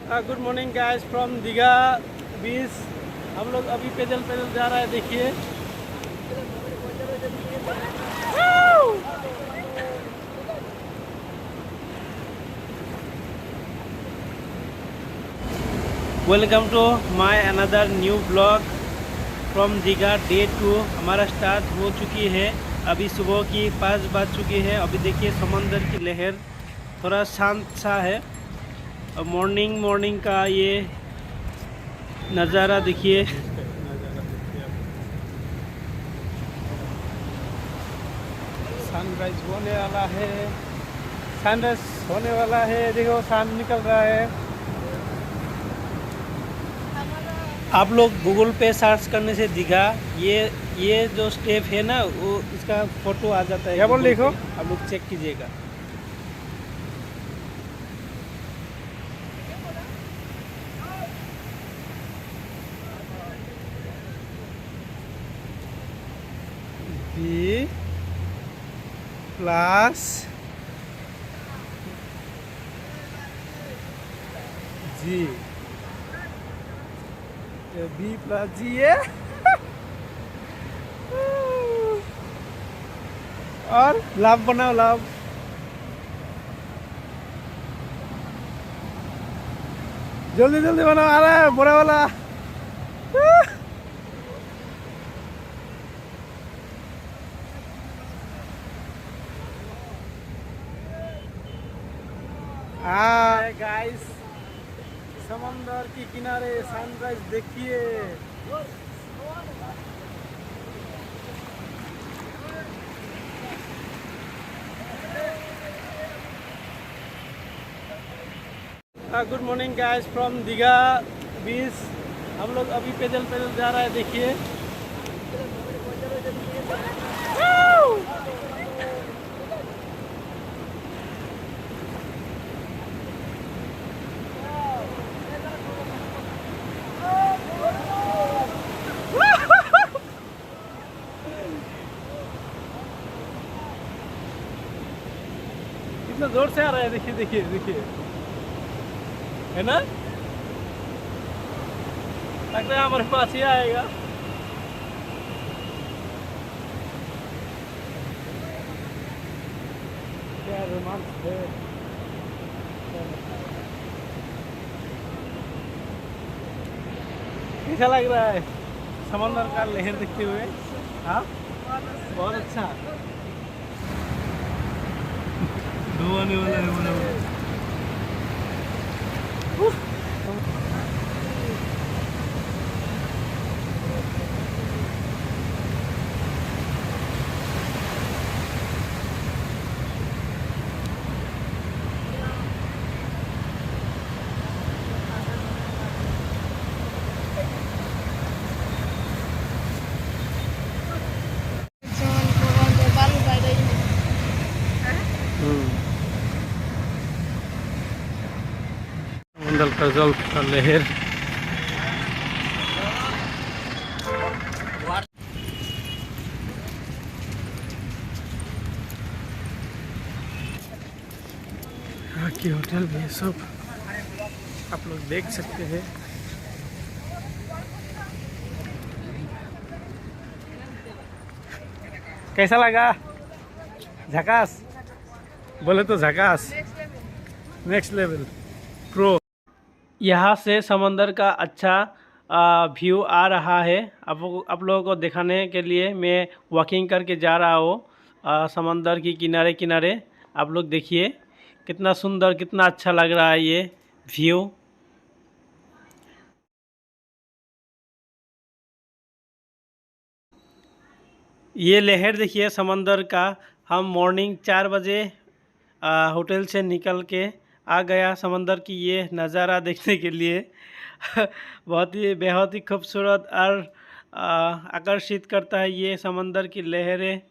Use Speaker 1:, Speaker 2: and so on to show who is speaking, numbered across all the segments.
Speaker 1: Good morning guys from Digha beach. हम लोग अभी पैदल पैदल जा रहा है, देखिए। Welcome to my another new blog from Digha day 2। हमारा स्टार्ट हो चुकी है। अभी सुबह की 5 बज चुकी है। अभी देखिए समंदर की लहर थोड़ा शांत सा है। और मॉर्निंग का ये नज़ारा देखिए। सनराइज होने वाला है, सनराइज होने वाला है। देखो सन निकल रहा है। आप लोग गूगल पे सर्च करने से दीघा ये जो स्टेप है ना, वो इसका फोटो आ जाता है। क्या बोल देखो, आप लोग चेक कीजिएगा। बी प्लस जी, बी प्लस जी है। और लाभ बनाओ, लाभ। जल्दी जल्दी बनाओ, आ रहा है बड़ा वाला। हाँ गाइस, समंदर के किनारे सनराइज देखिए। Good morning guys from Digha beach. हम लोग अभी पैदल पैदल जा रहा है, देखिए। कितना जोर से आ रहा है, देखिए देखिए देखिए, है ना? लगता है हमारे पास ही आएगा। क्या रोमांस है। कैसा लग रहा है समंदर का लहर देखते हुए? हाँ, बहुत अच्छा। दो आने वाला है बोला। समंदर का जल का लहर। यहाँ की होटल भी सब आप लोग देख सकते हैं। कैसा लगा? झकास बोले तो झकास, नेक्स्ट लेवल प्रो। यहाँ से समंदर का अच्छा व्यू आ रहा है। आप लोगों को दिखाने के लिए मैं वॉकिंग करके जा रहा हूँ समंदर की किनारे किनारे। आप लोग देखिए कितना सुंदर, कितना अच्छा लग रहा है ये व्यू। ये लहर देखिए समंदर का। हम मॉर्निंग 4 बजे होटल से निकल के आ गया समंदर की ये नज़ारा देखने के लिए। बहुत ही खूबसूरत और आकर्षित करता है ये समंदर की लहरें।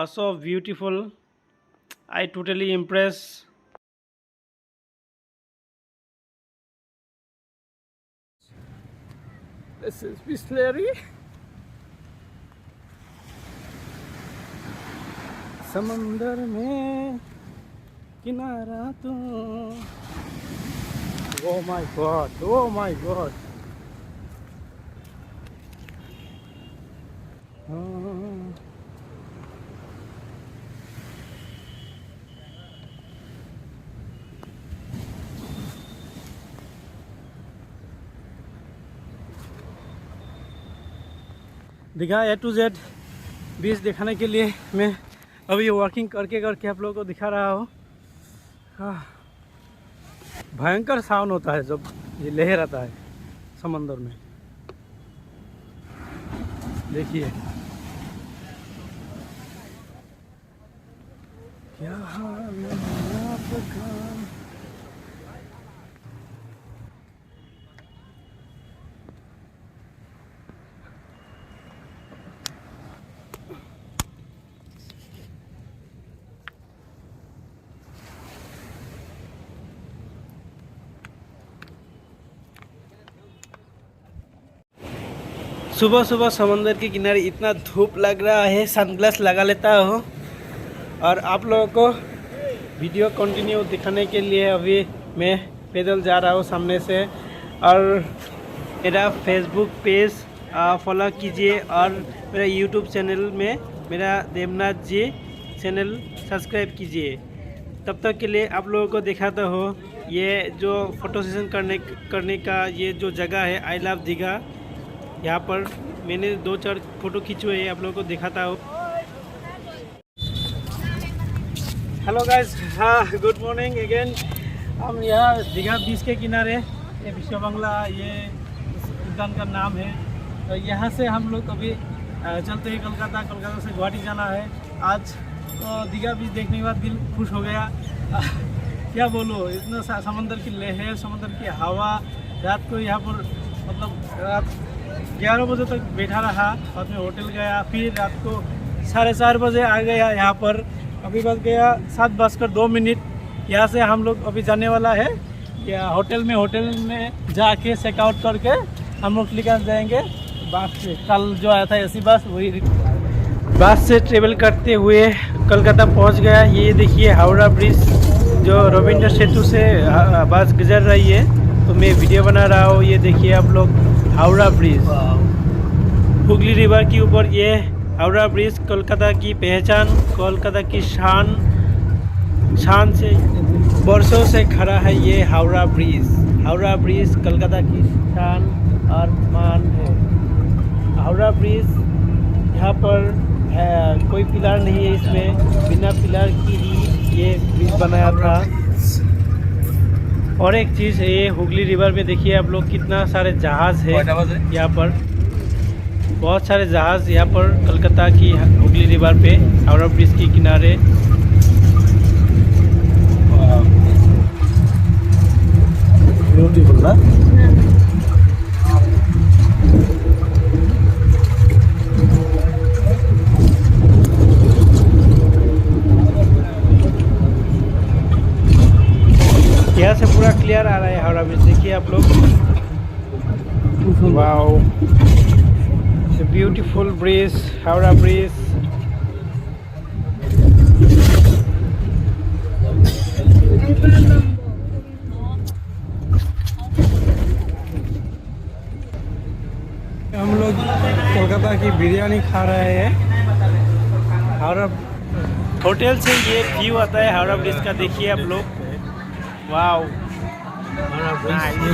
Speaker 1: So beautiful, I totally impress. This is Bisleri. समंदर में किनारा तो Oh my God! Oh my God! Digha A to Z बीच दिखाने के लिए मैं अभी वॉकिंग करके करके आप लोगों को दिखा रहा हूँ। भयंकर साउंड होता है जब ये लहर आता है समंदर में। देखिए क्या हाल है आपका। सुबह सुबह समंदर के किनारे इतना धूप लग रहा है, सनग्लास लगा लेता हूँ और आप लोगों को वीडियो कंटिन्यू दिखाने के लिए अभी मैं पैदल जा रहा हूँ सामने से। और मेरा फेसबुक पेज फॉलो कीजिए और मेरा यूट्यूब चैनल में मेरा देवनाथ जी चैनल सब्सक्राइब कीजिए। तब तक के लिए आप लोगों को दिखाता हूँ ये जो फ़ोटो सेशन करने का ये जो जगह है आई लव दीघा। यहाँ पर मैंने 2-4 फ़ोटो खींचे हैं, आप लोगों को दिखाता हूँ। हेलो गाइस, हाँ गुड मॉर्निंग अगेन। हम यहाँ दीघा बीच के किनारे, ये विश्व बंगला ये उद्यान का नाम है। तो यहाँ से हम लोग अभी चलते हैं कोलकाता। कोलकाता से गुवाहाटी जाना है आज। तो दीघा बीच देखने के बाद दिल खुश हो गया। क्या बोलो, इतना समंदर की लहर, समंदर की हवा। रात को यहाँ पर मतलब रात 11 बजे तक बैठा रहा, बाद में होटल गया, फिर रात को 4:30 बजे आ गया यहाँ पर। अभी बज गया 7:02। यहाँ से हम लोग अभी जाने वाला है या होटल में जाके चेकआउट करके हम लोग निकल जाएंगे बस से। कल जो आया था ऐसी बस, वही बस से ट्रेवल करते हुए कोलकाता पहुँच गया। ये देखिए हावड़ा ब्रिज, जो रविंद्र सेतु से बस गुजर रही है, तो मैं वीडियो बना रहा हूँ। ये देखिए आप लोग हावड़ा ब्रिज, हुगली रिवर के ऊपर ये हावड़ा ब्रिज कोलकाता की पहचान, कोलकाता की शान से वर्षों से खड़ा है ये हावड़ा ब्रिज। हावड़ा ब्रिज कोलकाता की शान और मान है। हावड़ा ब्रिज यहाँ पर कोई पिलर नहीं है, इसमें बिना पिलर की ही ये ब्रिज बनाया था। और एक चीज़ है, ये हुगली रिवर में देखिए आप लोग कितना सारे जहाज़ है यहाँ पर। बहुत सारे जहाज़ यहाँ पर कोलकाता की हुगली रिवर पे हावड़ा ब्रिज के किनारे। ब्यूटीफुल ना। यहाँ से पूरा क्लियर आ रहा है हावड़ा ब्रिज, देखिए आप लोग। Wow, beautiful bridge, Howrah bridge. हम लोग कोलकाता की बिरयानी खा रहे हैं। हावड़ा होटल से ये व्यू आता है हावड़ा ब्रिज का, देखिए आप लोग। वाओ, ये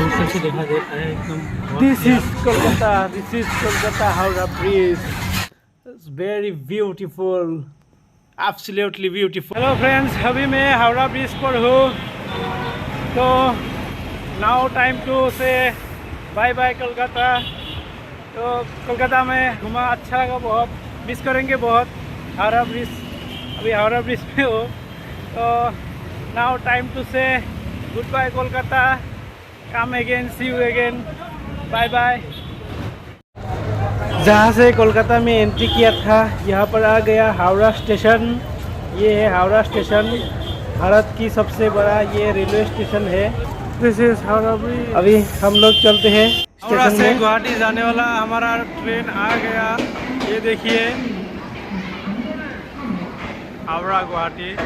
Speaker 1: ऊपर से देखा देता है एकदम। This is Kolkata Howrah bridge. It's very beautiful, absolutely beautiful. Hello friends, अभी मैं हावड़ा ब्रिज पर हूँ। तो नाउ टाइम टू से बाय बाय कोलकाता। तो कोलकाता में घुमा, अच्छा लगा बहुत, मिस करेंगे बहुत हावड़ा ब्रिज। अभी हावड़ा ब्रिज में हो, तो now time to say goodbye Kolkata. Come again, see you again, bye bye. जहाँ से कोलकाता में एंट्री किया था, यहाँ पर आ गया हावड़ा स्टेशन। ये है हावड़ा स्टेशन, भारत की सबसे बड़ा ये रेलवे स्टेशन है। This is Howrah bridge. अभी हम लोग चलते हैं हावड़ा से गुवाहाटी जाने वाला हमारा ट्रेन आ गया। ये देखिए हावड़ा गुवाहाटी।